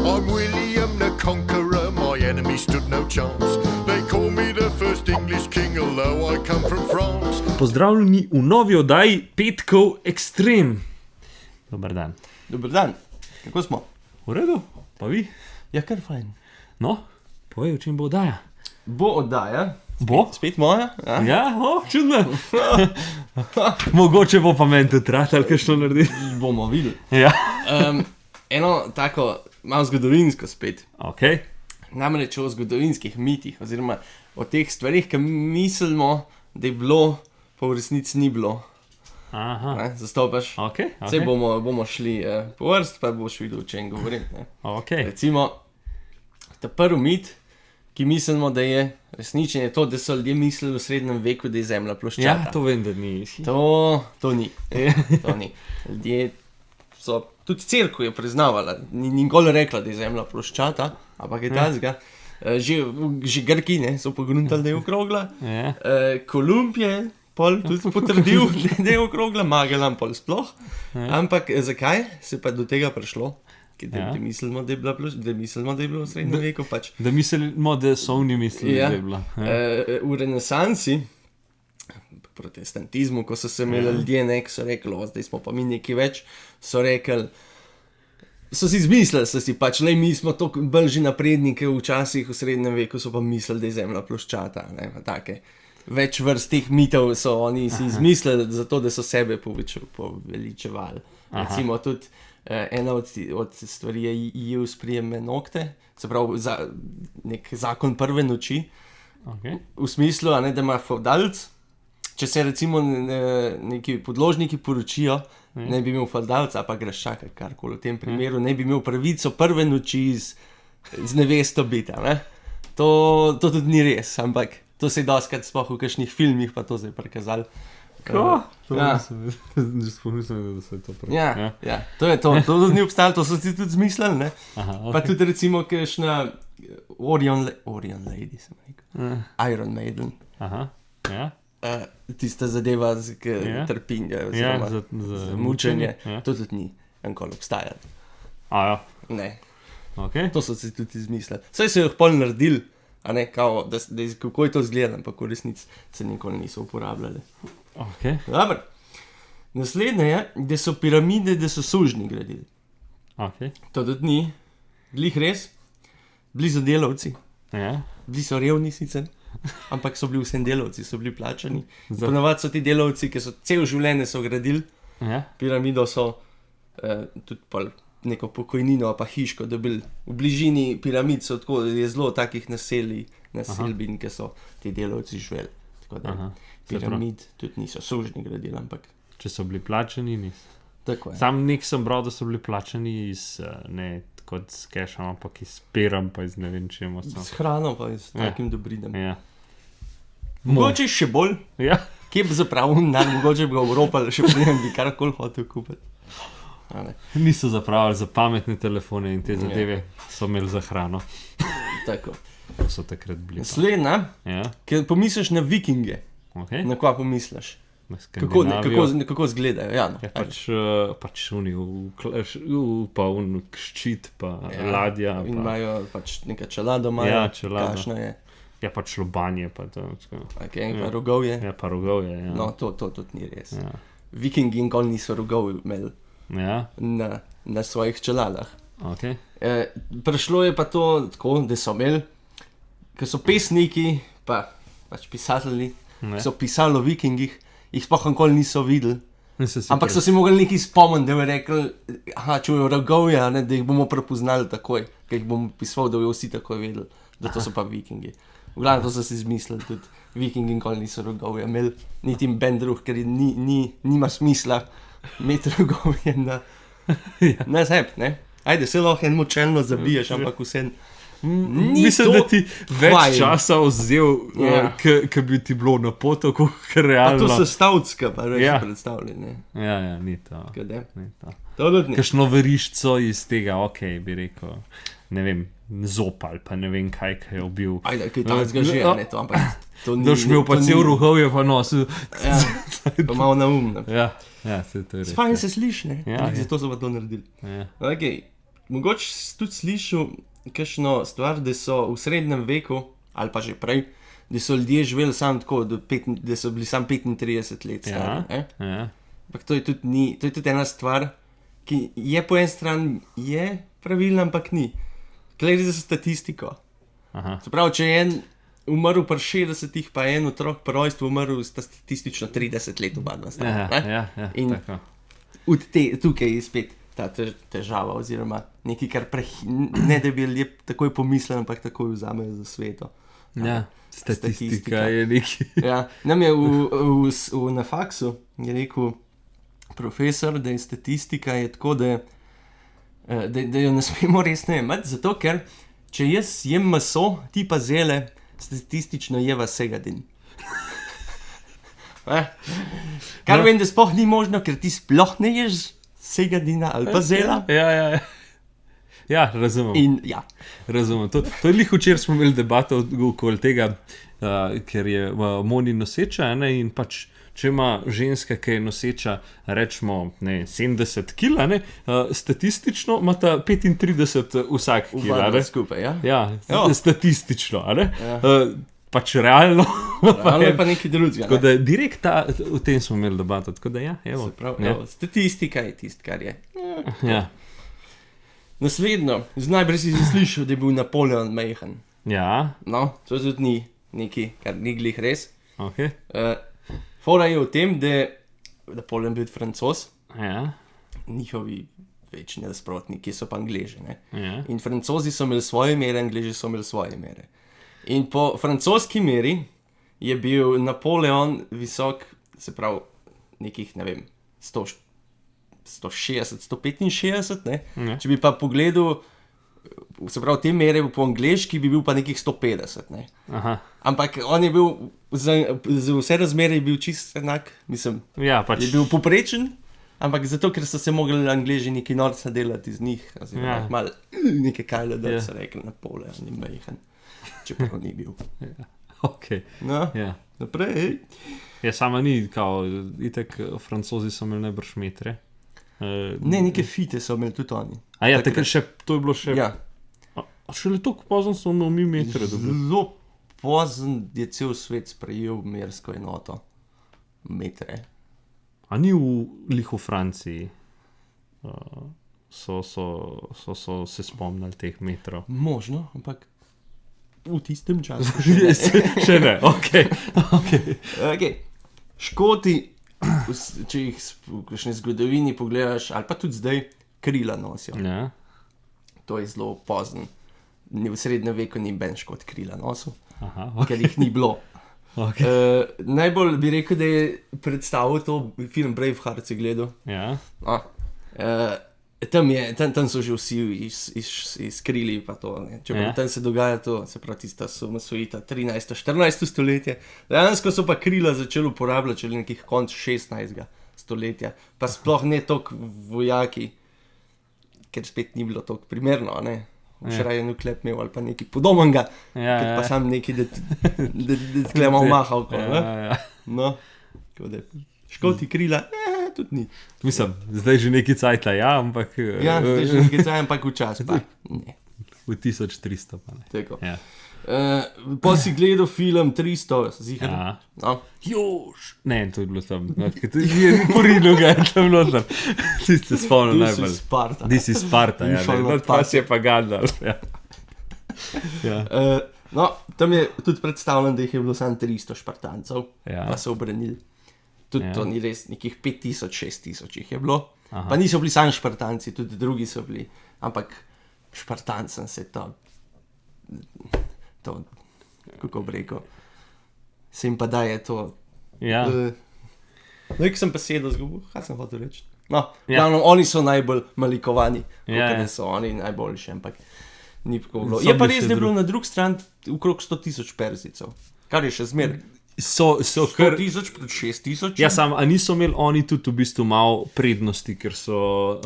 I'm William the Conqueror, my enemy stood no chance. They call me the first English king, although I come from France. Pozdravljeni v novi oddaji Petkov Ekstrem. Dobar dan. Dobar dan, kako smo? V redu, pa vi? Ja, kar fajn. No, povej, o čem bo oddaja. Bo oddaja? Bo? Spet moja? Ja, čudno. Mogoče bo pa meni tudi ratal, kakšno naredi. Bomo videli. Ja. Eno tako malo zgodovinsko spet. Ok. Namreč o zgodovinskih mitih, oziroma o teh stvarih, ki mislimo, da je bilo, pa v resnici ni bilo. Aha. Zastopaš? Ok. Zdaj bomo šli po vrst, pa boš videl, o čem govorim. Ok. Recimo, ta prvi mit, ki mislimo, da je resničen, je to, da so ljudje mislili v srednjem veku, da je zemlja ploščata. Ja, to vem, da ni. To ni. To ni. Ljudje so, tudi cerkev je priznavala, ni nikoli rekla, da je zemlja ploščata, ampak je tazga. Že Grki so pogruntali, da je okrogla. Ja. Kolumb je pol tudi potrdil, da je okrogla, Magellan pol sploh. Ampak zakaj se pa do tega prišlo? Da mislimo, da je bilo v srednjem veku pač. Da mislimo, da so oni mislili, da je bila. V renesansi, protestantizmu, ko so se imeli ljudje, ki so rekli, zdaj smo pa mi nekaj več, so rekli, so si izmislili, so si pač, mi smo toliko bolj že naprednike včasih v srednjem veku, so pa mislili, da je zemlja ploščata, take. Več vrst teh mitov so oni si izmislili, zato da so sebe poveličevali. Recimo tudi ena od stvari je Ius prijeme nokte, se pravi nek zakon prve noči, v smislu, da ima fevdalc, če se recimo neki podložniki poročijo, ne bi imel fevdalca, pa greš čakati karkoli v tem primeru, ne bi imel pravico prve noči z nevesto biti. To tudi ni res, ampak to se je doskrat sploh v kakšnih filmih pa to zdaj prikazali. Ko? Že spomislim, da se je to prav. Ja, to je to. To tudi ni obstajalo, to so si tudi zmislili, ne? Pa tudi recimo kakšna Orion Lady, sem rekel. Iron Maiden. Aha, ja. Tista zadeva z trpinja, oziroma z mučenje. To tudi ni enkoli obstajalo. Ja. Ne. Ok. To so si tudi izmislili. Saj so jih pol naredili, kao, kako je to izgledalo, ampak v resnici se nikoli niso uporabljali. Ok. Dobro. Naslednje je, da so piramide, da so sužnji gradili. Ok. To tudi ni. Glih res. Bili so delavci. Ja. Bili so revni sicer, ampak so bili vsem delavci, so bili plačani. Ponavadi so ti delavci, ki so cel življenje so gradili. Ja. Piramido so tudi pol neko pokojnino pa hiško dobili. V bližini piramid so tako, je zelo takih naselbin, ki so ti delavci živeli. Tako da piramid tudi niso sužnji gradili, ampak... Če so bili plačani, niso. Tako je. Sam nek sem bral, da so bili plačani iz, ne kot s cashom, ampak iz perom, pa iz ne vem čemu. S hrano pa iz takim dobridem. Ja. Mogoče še bolj. Ja. Kje bi zapravil, mogoče bi ga Evropali še prijem, bi karkoli hotel kupiti. Niso zapravili za pametne telefone in te zadeve so imeli za hrano. Tako. So takrat bili. Naslednja, ker pomisliš na vikinge. Okay. Na kva pomisliš? Na Skandinavijo. Kako izgledajo? Ja, no. Pač oni pa ščit, pa ladja. In imajo pač neka čelado, kašna je. Ja, pač lobanje, pa to. Ok, pa rogovje. Ja, pa rogovje, ja. No, to tudi ni res. Ja. Vikingi nikoli niso rogovje imeli. Ja. Na svojih čeladah. Okay. Prišlo je pa to tako, da so imeli, ker so pesniki, pač pisatelji, ki so pisali o vikingih, jih sploh nikoli niso videli. Ampak so si mogli nekaj spomniti, da bi rekli, čujo rogovje, da jih bomo prepoznali takoj, ker jih bom pisal, da bi vsi takoj vedeli, da to so pa vikingi. V glavnem to so si izmislili tudi. Vikingi nikoli niso rogovje imeli, niti ben drug, ker nima smisla imeti rogovje na zeb, ne? Ajde, se lahko eno čelno zabiješ, ampak vse... Mislim, da ti več časa vzel, ki bi ti bilo na potoku, ker realno... Pa to so stavcka, pa reči predstavljali, ne? Ja, ni to. Kade? Ni to. To tudi ni. Kakšno veriščo iz tega, bi rekel, ne vem, zopal, pa ne vem kaj je ubil. Ajde, kaj to zgaži, ne to, ampak... Daš imel pa cel ruhov, je pa nosil. Ja, pa malo naumno. Ja, se to je res. Fajn se sliši, ne? Ja, zato so pa to naredili. Ja. Ok, mogoče si tudi slišal kakšno stvar, da so v srednjem veku, ali pa že prej, da so ljudje živeli samo tako, da so bili samo 35 let stari. Ja. Ampak to je tudi ena stvar, ki je po eni strani je pravilna, ampak ni. Gre za statistiko. Aha. Se pravi, če je en umrl pri 60-ih, pa en otrok pri rojstvu umrl, sta statistično 30 let oba dva stara. Ja, In tako. tukaj je spet ta težava, oziroma nekaj, kar ne da bi ljudje takoj pomislili, ampak takoj vzamejo za sveto. Ja, statistika je nekaj. Ja, nam je na faksu je rekel profesor, da je statistika je tako, da jo ne smemo resno jemati, zato ker če jaz jem meso, ti pa zele, statistično jeva segadin. Kar vem, da sploh ni možno, ker ti sploh ne ješ segadina ali pa zela. Ja, razumem. In ja. Razumem. To je lih včeraj smo imeli debato okoli tega, ker je Moni noseča, ne, in pač če ima ženska, ki je noseča, rečemo 70 kg, statistično ima ta 35 vsak kila. Skupaj, ja? Ja, statistično, ne? Ja. Pač realno. Realno je pa nekaj drugega. Tako da direkt o tem smo imeli debato, tako da ja, evo. Evo, statistika je tisto, kar je. Ja. Naslednjo, najbrž si slišal, da je bil Napoleon majhen. Ja. No, to tudi ni nekaj, kar ni glih res. Okay. Fora je v tem, da je Napoleon bil Francoz, Ja. njihovi večni nasprotniki so pa Angleži. Ja. In Francozi so imeli svoje mere, Angleži so imeli svoje mere. In po francoski meri je bil Napoleon visok, se pravi, nekih, ne vem, 160, 165, ne? Ja. Če bi pa pogledal, se pravi, te mere po angleški bi bil pa nekih 150, ne? Aha. Ampak on je bil, za vse razmere je bil čist enak, mislim, Ja, pač. je bil poprečen, ampak zato, ker so se mogli Angleži neki norca delati iz njih, oziroma Ja. malo neke kajle, da Ja. so rekli Napoleon je majhen, čeprav ni bil. Okay. No, Ja. naprej. Ja, sama ni, kao, itek Francozi so imeli najbrž metre. Ne, neke fite so imeli tudi oni. A ja, takrat še, to je bilo še... Ja, A šele toliko pozno so mi metre dobili. zelo pozn je cel svet sprejel mersko enoto. Metre. A ni lih v Franciji so se spomnili teh metrov? Možno, ampak v tistem času Še ne, okej. Okay. Škoti, če jih v kakšni zgodovini pogledaš, ali pa tudi zdaj, krila nosijo. Ja. To je zelo pozno. V srednjem veku ni ben Škot krila nosil, Aha, ker jih ni bilo. okay. Najbolj bi rekel, da je predstavil to film Braveheart, si gledal. Ja. No. Tam so že vsi izkrili pa to. Čeprav tam se dogaja to, se pravi tista osamosvojitev 13. 14. stoletje. Dejansko so pa krila začeli uporabljati šele nekih konc 16. stoletja. Pa sploh ne toliko vojaki, ker spet ni bilo toliko primerno, ne. Šraje nuklep imel ali pa nekaj podobnega, pa sam nekaj, da tkle malo mahal. No, tako da Škoti krila, tudi ni. Mislim, zdaj že nekaj cajta, ja, ampak... Ja, zdaj že nekaj cajta, ampak včasih pa ne. V 1300 pa ne. Tako. Ja. Pa si gledal film 300, zihar. Ja. No. Jož! Ne, to je bilo tam. Ni porinil ga, to je bilo tam. Ti ste spomnil najbolj. This is Sparta, ja. Pa si je pa Gandalf, ja. Ja. No, tam je tudi predstavljeno, da jih je bilo samo 300 Špartancev, Ja. pa so obranili. Tudi Ja. to ni res, nekih 5000, 6000 jih je bilo. Aha. Pa niso bili sami Špartanci, tudi drugi so bili. Ampak Špartancem se to, kako bi rekel, se jim pa daje to. Ja. Nek sem pa sedel zgubil, kaj sem hotel reči. No, Ja. glavno, oni so najbolj malikovani, Ja, ja. da so oni najboljši, ampak ni tako bilo. So Je pa bili res, še da je bilo na drugi strani okrog 100.000 Perzicov, kar je še zmer. So kar... 100.000 pred 6.000. Ja, sam, a niso imeli oni tudi v bistvu malo prednosti, ker so...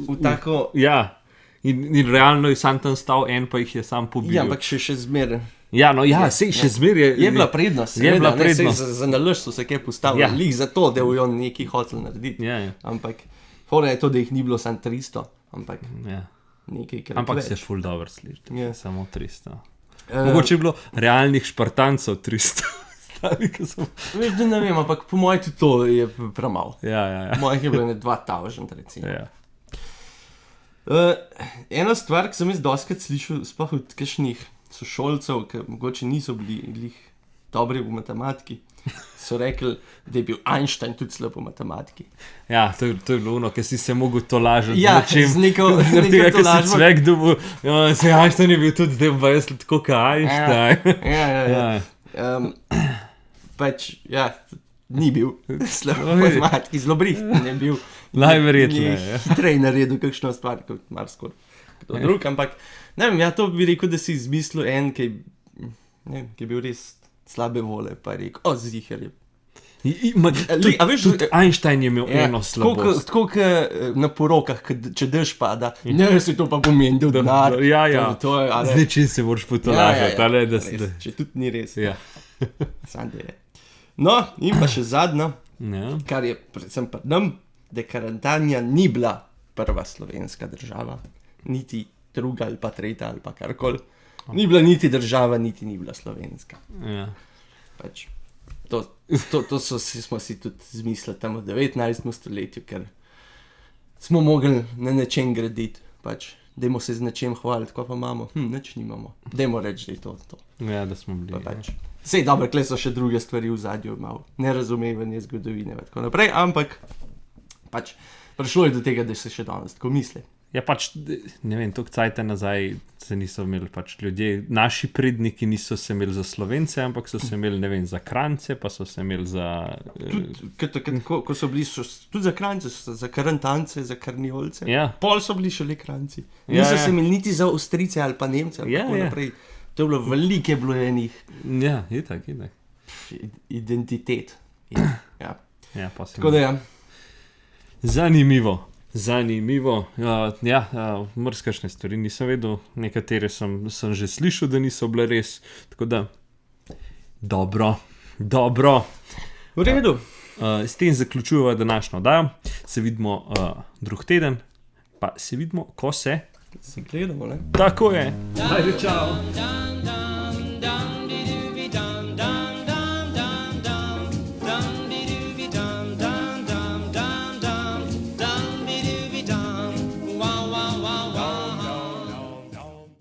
v tako... Ja, in realno je sam tam stal en, pa jih je sam pobil. Ja, ampak še zmer. Ja, no ja, sej še zmer je... Je bila prednost. Je bila seveda, ne, sej prednost. Za nalož so se kaj postavili, Ja. lih za to, da je on nekaj hotel narediti. Ja, ja. Ampak fora je to, da jih ni bilo samo 300, ampak Ja. nekajkrat Ampak več. se ful dobro sliši, Ja. samo 300. Mogoče je bilo realnih Špartancov 300. Stari, ki so... Veš, da ne vem, ampak po mojem tudi to je premalo. Ja. Mojih je bilo ne 2000, recimo. Ja. Ena stvar, ki sem jaz doskrat slišal, sploh od kakšnih sošolcev, ki mogoče niso bili glih dobri v matematiki, so rekli, da je bil Einstein tudi slab v matematiki. Ja, to je bilo ono, ker si se mogel to lažati. Ja, z neko tolažbo. Svek dubu, se Einstein je bil tudi, zdaj pa jaz tako kot Einstein. Ja. Pač, ja, ni bil slab v matematiki, zelo brihten je bil. Najverjetneje, Je ja. hitreje naredil kakšno stvar kot marsikdo drug, ampak ne vem, ja, to bi rekel, da si izmislil en, ki je bil res slabe vole, pa je rekel, ziher je. A veš, Tudi Einstein je imel eno slabost. Tako kot na porokah, če dež pada, ne, se to pa pomeni, da denar. Ja. To je, Z nečim se moraš potolažiti, ali da si... res, če tudi ni res. Ja. Sam da je. No, in pa še zadnjo, Ja. kar je predvsem pri nam, da Karantanija ni bila prva slovenska država, niti druga ali pa tretja ali pa karkoli. Ni bila niti država, niti ni bila slovenska. Ja. Pač, to smo si tudi zmislili tam v 19. stoletju, ker smo mogli na nečem graditi. Pač, dajmo se z nečem hvaliti, ko pa imamo, nič nimamo. Dajmo reči, da je to. Ja, da smo bili. Pa pač. Sej dobro, kle so še druge stvari v zadju, malo nerazumevanje zgodovine in tako naprej, ampak pač prišlo je do tega, da se še danes tako misli. Ja, pač, ne vem, toliko cajta nazaj se niso imeli pač ljudje, naši predniki niso se imeli za Slovence, ampak so se imeli, ne vem, za Krance, pa so se imeli za... Ko so bili tudi za Krance, za Karantance, za Karniolce, Ja. pol so bili šele Kranci. Ja, Niso ja. se imeli niti za Avstrijce ali pa Nemce ali Ja, tako ja. naprej. To je bilo veliko, je bilo enih Ja, itak. identitet. Ja. Ja, pa se Tako da ja. Zanimivo. Mrzkašne stvari nisem vedel, nekatere sem že slišal, da niso bile res. Tako da, dobro. V redu. S tem zaključujemo današnjo oddajo. Se vidimo drug teden, pa se vidimo, ko se. Se gledamo, ne? Tako je. Ajde, čau.